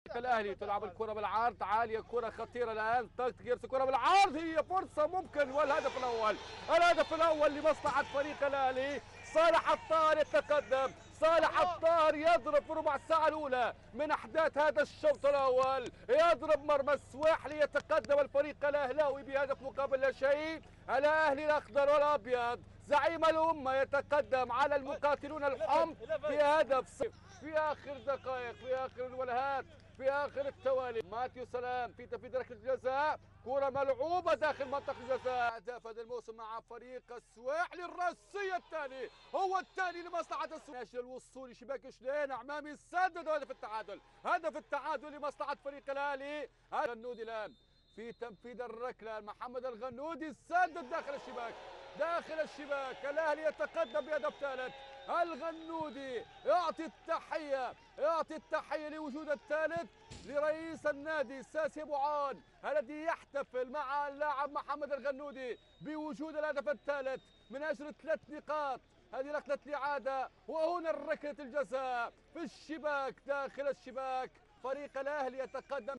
الاهلي تلعب الكره بالعرض عاليه، كره خطيره الان، تغيير الكره بالعرض، هي فرصه ممكن، والهدف الاول، الهدف الاول لمصلحه فريق الاهلي. صالح الطاهر يتقدم، صالح الطاهر يضرب في ربع الساعه الاولى من احداث هذا الشوط الاول، يضرب مرمى السواحلي، يتقدم الفريق الاهلاوي بهدف مقابل لا شيء. الاهلي الاخضر والابيض زعيم الامه يتقدم على المقاتلون الحمر بهدف صفر في اخر دقائق، في اخر الولهات، في اخر التوالي. ماتيو سلام في تنفيذ ركله الجزاء، كره ملعوبه داخل منطقه الجزاء. هدف هذا الموسم مع فريق السواحلي، الراسيه الثاني، هو الثاني لمصلحه السواحلي. الوصول شباك شلين عمامي سدد هدف التعادل، هدف التعادل لمصلحه فريق الاهلي. الغنودي الان في تنفيذ الركله، محمد الغنودي سدد داخل الشباك، داخل الشباك. الاهلي يتقدم بهدف ثالث. الغنودي يعطي التحيه، يعطي التحيه لوجود الثالث لرئيس النادي ساسي بوعان الذي يحتفل مع اللاعب محمد الغنودي بوجود الهدف الثالث من اجل 3 نقاط. هذه ركله الاعاده، وهنا ركله الجزاء في الشباك، داخل الشباك. فريق الاهلي يتقدم.